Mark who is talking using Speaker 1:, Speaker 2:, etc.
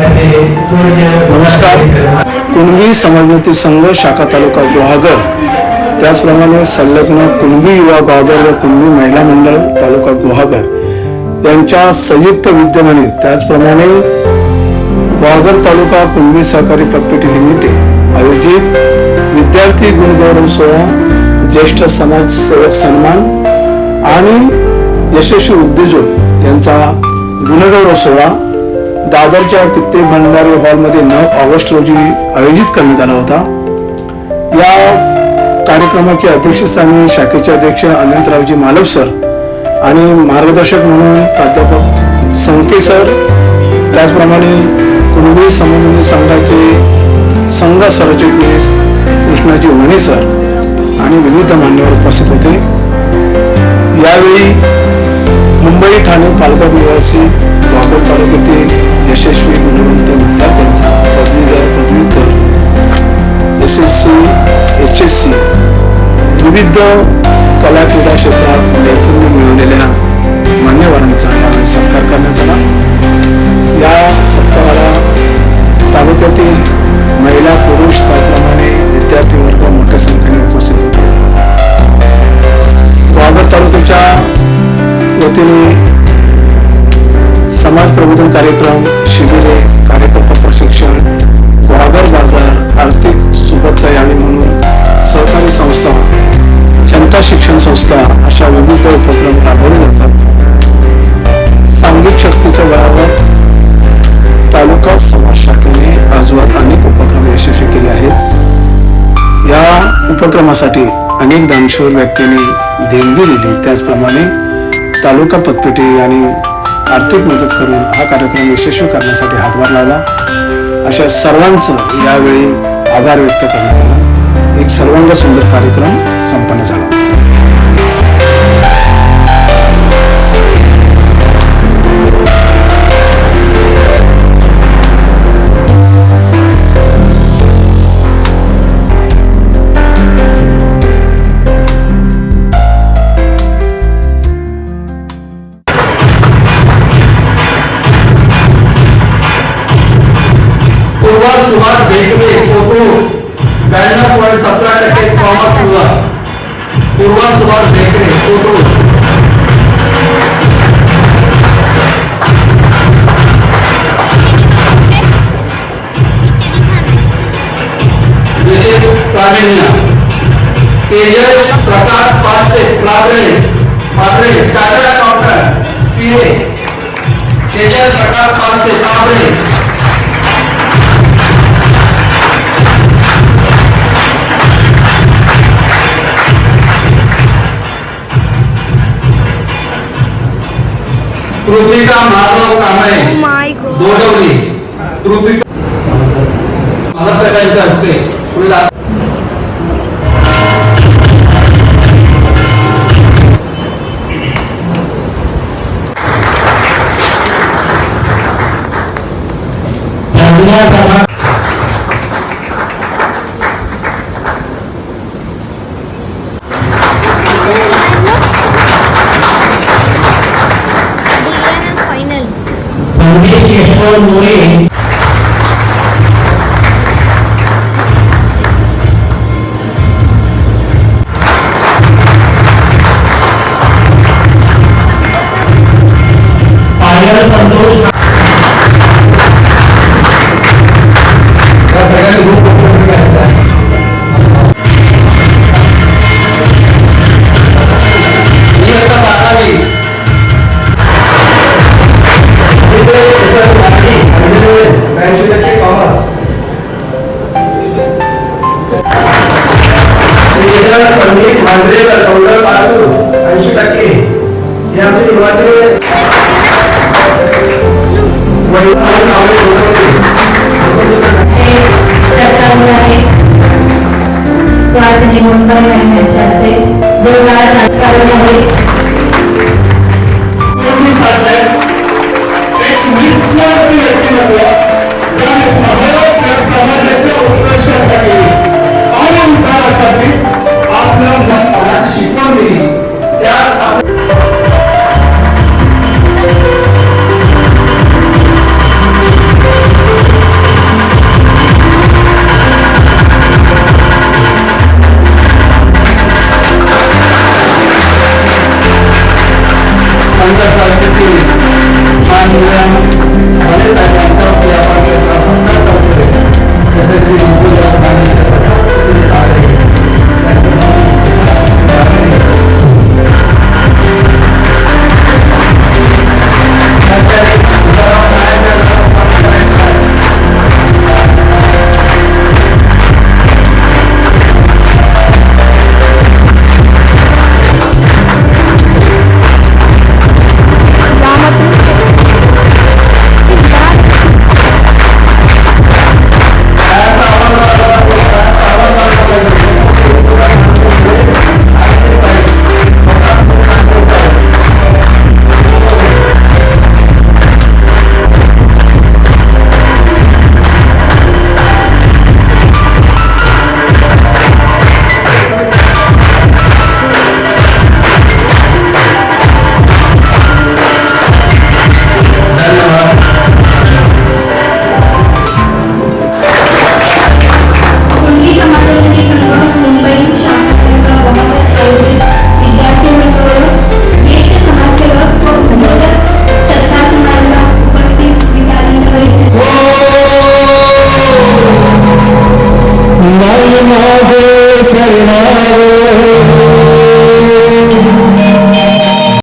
Speaker 1: नमस्कार. कुणबी समाजोन्नती संघ शाखा तालुका गुहागर, त्याचप्रमाणे संलग्न कुणबी युवा गुहागर व कुणबी महिला मंडळ तालुका गुहागर यांच्या संयुक्त विद्यमाने, त्याचप्रमाणे गुहागर तालुका कुणबी सहकारी पतपेढी लिमिटेड आयोजित विद्यार्थी गुणगौरव सोहळा, ज्येष्ठ समाजसेवक सन्मान आणि यशस्वी उद्योजक यांचा गुणगौरव सोहळा दादरच्या कित्ते भंडारी हॉलमध्ये 9 ऑगस्ट रोजी आयोजित करण्यात आला होता. या कार्यक्रमाचे अध्यक्षस्थानी शाखेचे अध्यक्ष अनंतरावजी मालव सर आणि मार्गदर्शक म्हणून प्राध्यापक संके सर, त्याचप्रमाणे कुणबी समन्वय संघाचे संघ सरचिटणीस कृष्णाजी वणे सर आणि विविध मान्यवर उपस्थित होते. यावेळी मुंबई, ठाणे, पालघर निवासी गुहागर तालुक्यातील यशस्वी गुणवंत विद्यार्थ्यांचा पदवीधर, पदव्युत्तर, SSC, HSC विविध कला क्रीडा क्षेत्रात नैपुण्य मिळवलेल्या मान्यवरांचा यावेळी सत्कार करण्यात आला. या सत्काराला तालुक्यातील महिला, पुरुष, त्याप्रमाणे विद्यार्थी वर्ग मोठ्या संख्येने उपस्थित होते. गुहागर तालुक्याच्या वतीने समाज प्रबोधन कार्यक्रम, शिबिरे, कार्यकर्ता प्रशिक्षण, गुहागर बाजार, आर्थिक सुबत्ता यावी म्हणून सहकारी संस्था, जनता शिक्षण संस्था अशा विविध उपक्रम राबवले जातात. सांघिक शक्तीच्या बळावर तालुका समाज शाखेने आजवर अनेक उपक्रम यशस्वी केले आहेत. या उपक्रमासाठी अनेक दानशूर व्यक्तींनी देणगी दिली, त्याचप्रमाणे तालुका पतपेढी आणि आर्थिक मदत करून हा कार्यक्रम यशस्वी करण्यासाठी हातभार लावला. अशा सर्वांचं यावेळी आभार व्यक्त करण्यात आला. एक सर्वांग सुंदर कार्यक्रम संपन्न झाला.
Speaker 2: सुभाष भेटवे फोटो 92.17% कॉमर्स विभाग. पूर्वा सुभाष भेटवे फोटो. तेजस प्रकाश पात्रे टाटा काउंटर PA. तेजस प्रकाश पात्रे. कृतिका माधव कांबळे दोडवली. कृतिका मला सगळ्यांचे असते पुढला